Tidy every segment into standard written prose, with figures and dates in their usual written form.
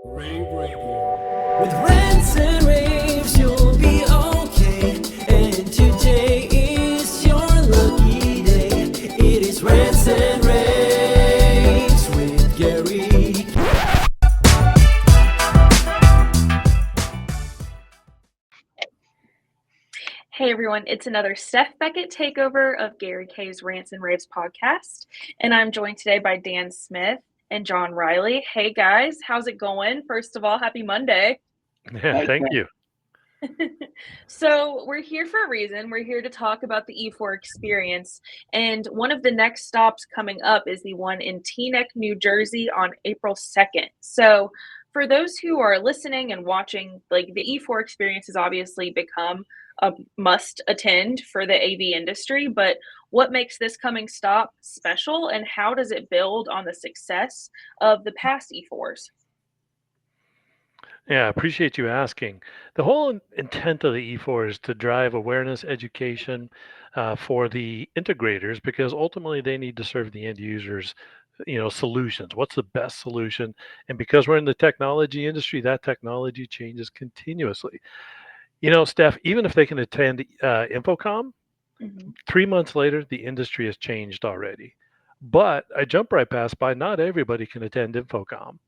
rAVe Radio. With rants and raves, you'll be okay. And today is your lucky day. It is rants and raves with Gary. Hey everyone, it's another Steph Beckett takeover of Gary K's Rants and Raves podcast. And I'm joined today by Dan Smith and John Riley. Hey guys, how's it going? First of all, happy Monday. Yeah, thank you. So we're here for a reason. We're here to talk about the E4 experience. And one of the next stops coming up is the one in Teaneck, New Jersey on April 2nd. So for those who are listening and watching, like the E4 experience has obviously become a must attend for the AV industry, but what makes this coming stop special and how does it build on the success of the past E4s? Yeah, I appreciate you asking. The whole intent of the E4 is to drive awareness, education for the integrators because ultimately they need to serve the end users, solutions. What's the best solution? And because we're in the technology industry, that technology changes continuously. Steph, even if they can attend Infocom, Mm-hmm. 3 months later, the industry has changed already. But I jump right past by not everybody can attend Infocom.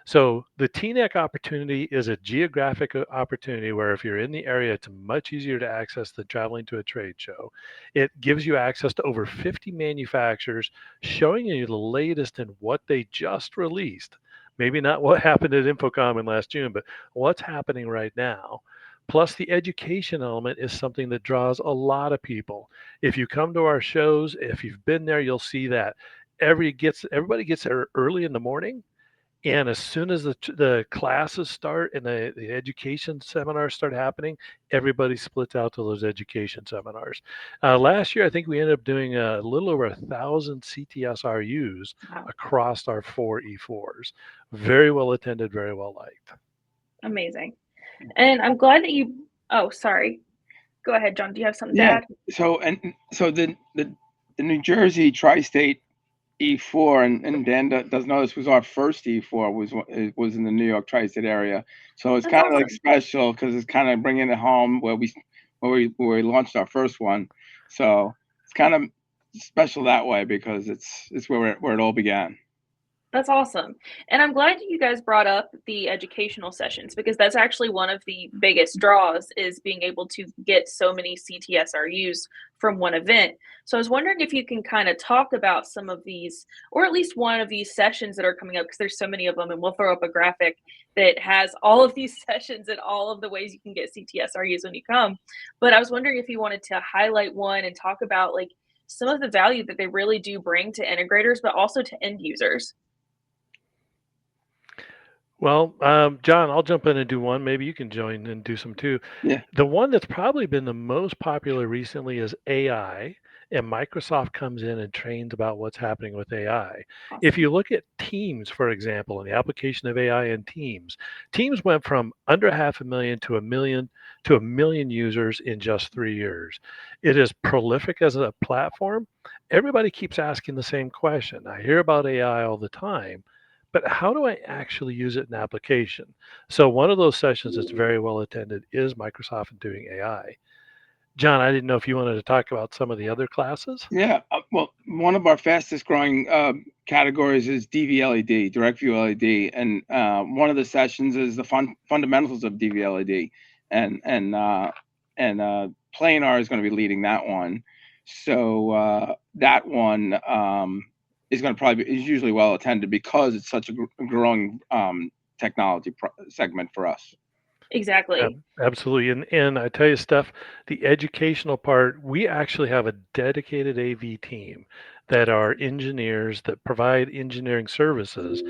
So the TNEC opportunity is a geographic opportunity where if you're in the area, it's much easier to access than traveling to a trade show. It gives you access to over 50 manufacturers showing you the latest in what they just released. Maybe not what happened at Infocom in last June, but what's happening right now. Plus, the education element is something that draws a lot of people. If you come to our shows, if you've been there, you'll see that everybody gets there early in the morning, and as soon as the classes start and the education seminars start happening, everybody splits out to those education seminars. Last year, I think we ended up doing a little over 1,000 CTS RUs Wow, across our 4E4s. Very well attended, very well liked. amazing. And I'm glad that oh, sorry. Go ahead, John. Do you have something to Yeah. add? So the New Jersey Tri-State E4 and Dan doesn't know this was our first E4 was in the New York Tri-State area. So it's That's kind of like awesome. special because it's kind of bringing it home where we launched our first one. So it's kind of special that way because it's where it all began. That's awesome. And I'm glad you guys brought up the educational sessions because that's actually one of the biggest draws is being able to get so many CTS RUs from one event. So I was wondering if you can kind of talk about some of these, or at least one of these sessions that are coming up, because there's so many of them, and we'll throw up a graphic that has all of these sessions and all of the ways you can get CTS RUs when you come. But I was wondering if you wanted to highlight one and talk about like some of the value that they really do bring to integrators, but also to end users. Well, John, I'll jump in and do one. Maybe you can join and do some too. Yeah. The one that's probably been the most popular recently is AI, and Microsoft comes in and trains about what's happening with AI. If Awesome. you look at Teams, for example, and the application of AI in Teams, Teams went from under 500,000 to a million users in just 3 years. It is prolific as a platform. Everybody keeps asking the same question. I hear about AI all the time, but how do I actually use it in application? So one of those sessions that's very well attended is Microsoft and doing AI. John, I didn't know if you wanted to talk about some of the other classes. Yeah, well, one of our fastest growing categories is DV-LED, direct view LED, and one of the sessions is the fundamentals of DV-LED, and Planar is going to be leading that one. So that one is going to is usually well attended because it's such a growing technology segment for us. Exactly. Absolutely. And I tell you, Steph, the educational part, we actually have a dedicated AV team that are engineers that provide engineering services.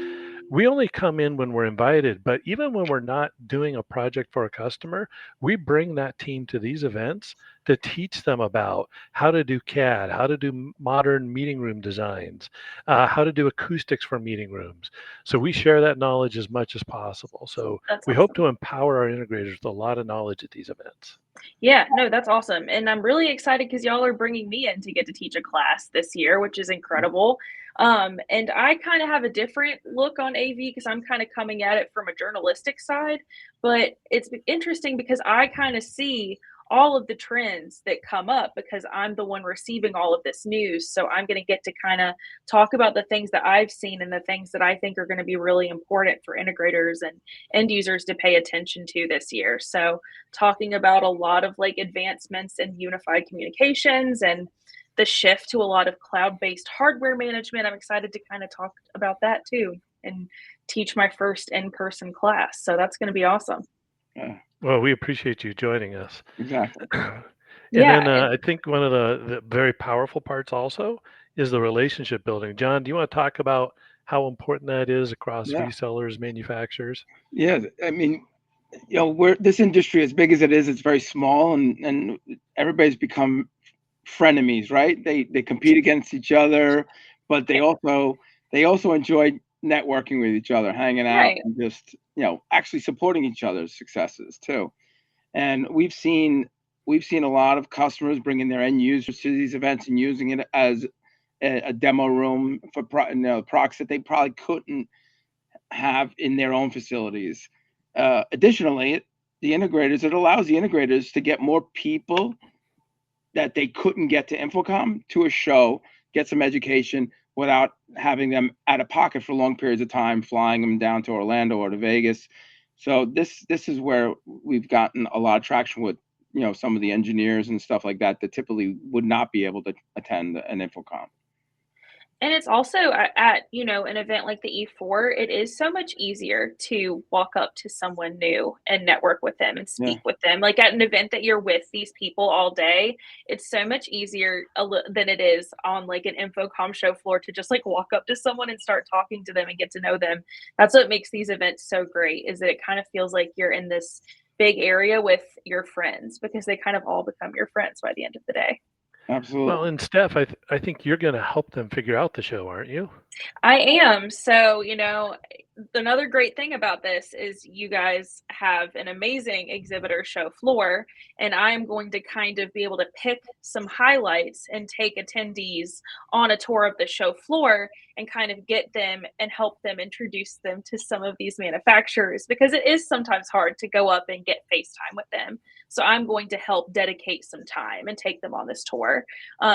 We only come in when we're invited, but even when we're not doing a project for a customer, we bring that team to these events to teach them about how to do CAD, how to do modern meeting room designs, how to do acoustics for meeting rooms. So we share that knowledge as much as possible. So That's we hope awesome. to empower our integrators with a lot of knowledge at these events. Yeah, no, that's awesome. And I'm really excited because y'all are bringing me in to get to teach a class this year, which is incredible. And I kind of have a different look on AV because I'm kind of coming at it from a journalistic side. But it's interesting because I kind of see all of the trends that come up because I'm the one receiving all of this news. So I'm going to get to kind of talk about the things that I've seen and the things that I think are going to be really important for integrators and end users to pay attention to this year. So talking about a lot of like advancements in unified communications and the shift to a lot of cloud-based hardware management. I'm excited to kind of talk about that too and teach my first in-person class. So that's going to be awesome. Yeah, Well, we appreciate you joining us. exactly. And Yeah, then I think one of the very powerful parts also is the relationship building. John, do you want to talk about how important that is across Yeah. resellers, manufacturers? Yeah. I mean, this industry, as big as it is, it's very small, and everybody's become frenemies, right? They compete against each other, but they also enjoy networking with each other, hanging out, right. and just actually supporting each other's successes too. And we've seen a lot of customers bringing their end users to these events and using it as a demo room for products that they probably couldn't have in their own facilities. Additionally, it allows the integrators to get more people that they couldn't get to Infocom to a show, get some education without having them out of pocket for long periods of time, flying them down to Orlando or to Vegas. So this is where we've gotten a lot of traction with some of the engineers and stuff like that typically would not be able to attend an Infocom. And it's also at, an event like the E4, it is so much easier to walk up to someone new and network with them and Yeah, speak with them. Like at an event that you're with these people all day, it's so much easier than it is on like an Infocom show floor to just like walk up to someone and start talking to them and get to know them. That's what makes these events so great, is that it kind of feels like you're in this big area with your friends because they kind of all become your friends by the end of the day. absolutely. Well, and Steph, I think you're going to help them figure out the show, aren't you? I am. So, another great thing about this is you guys have an amazing exhibitor show floor, and I'm going to kind of be able to pick some highlights and take attendees on a tour of the show floor and kind of get them and help them introduce them to some of these manufacturers because it is sometimes hard to go up and get FaceTime with them. So I'm going to help dedicate some time and take them on this tour.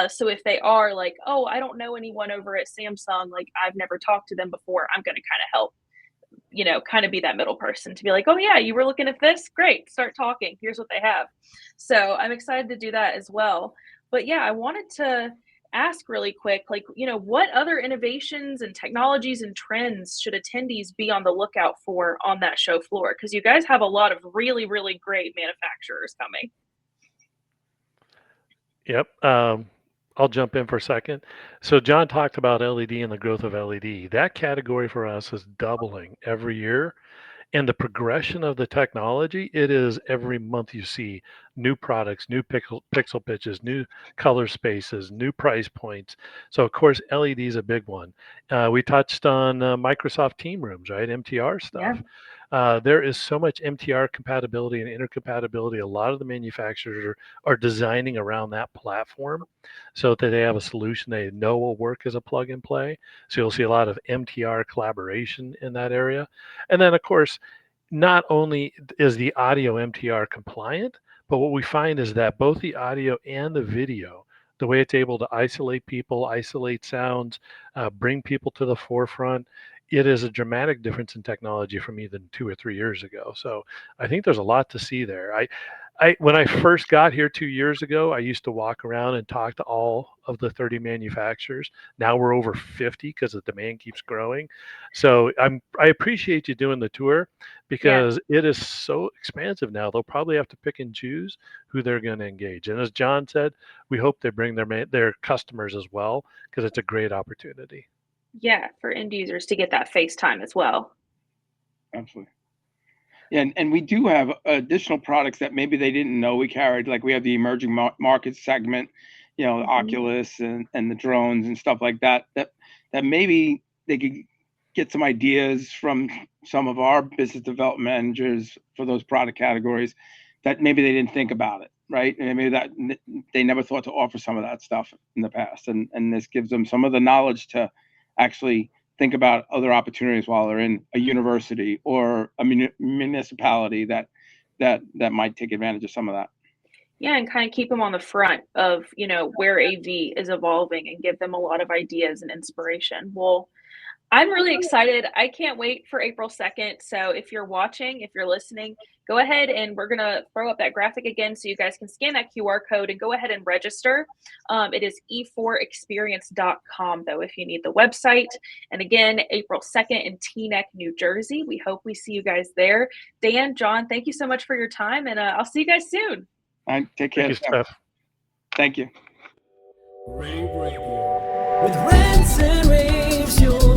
So if they are like, oh, I don't know anyone over at Samsung, like I've never talked to them before, I'm going to kind of help, kind of be that middle person to be like, oh yeah, you were looking at this? Great. Start talking. Here's what they have. So I'm excited to do that as well. But yeah, I wanted to ask really quick, like, what other innovations and technologies and trends should attendees be on the lookout for on that show floor? Because you guys have a lot of really, really great manufacturers coming. Yep. I'll jump in for a second. So John talked about LED and the growth of LED. That category for us is doubling every year. And the progression of the technology, it is every month you see new products, new pixel pitches, new color spaces, new price points. So of course, LED is a big one. We touched on Microsoft Team Rooms, right? MTR Yeah. stuff. There is so much MTR compatibility and intercompatibility. A lot of the manufacturers are designing around that platform so that they have a solution they know will work as a plug and play. So you'll see a lot of MTR collaboration in that area. And then, of course, not only is the audio MTR compliant, but what we find is that both the audio and the video, the way it's able to isolate people, isolate sounds, bring people to the forefront, it is a dramatic difference in technology from even 2 or 3 years ago. So I think there's a lot to see there. When I first got here 2 years ago, I used to walk around and talk to all of the 30 manufacturers. Now we're over 50 because the demand keeps growing. So I appreciate you doing the tour because it is so expansive now. They'll probably have to pick and choose who they're going to engage. And as John said, we hope they bring their customers as well because it's a great opportunity. Yeah, for end users to get that FaceTime as well. Absolutely. Yeah, and we do have additional products that maybe they didn't know we carried. Like we have the emerging market segment, the Oculus and the drones and stuff like that. That maybe they could get some ideas from some of our business development managers for those product categories that maybe they didn't think about it, right? And maybe that they never thought to offer some of that stuff in the past. And this gives them some of the knowledge to actually think about other opportunities while they're in a university or a municipality that might take advantage of some of that. Yeah, and kind of keep them on the front of, you know, where AV is evolving and give them a lot of ideas and inspiration. Well, I'm really excited. I can't wait for April 2nd. So if you're watching, if you're listening, go ahead and we're going to throw up that graphic again so you guys can scan that QR code and go ahead and register. It is e4experience.com, though, if you need the website. And again, April 2nd in Teaneck, New Jersey. We hope we see you guys there. Dan, John, thank you so much for your time, and I'll see you guys soon. All right, take care. Thank you, Steph. Thank you. rAVe Radio. With rants and raves, you'll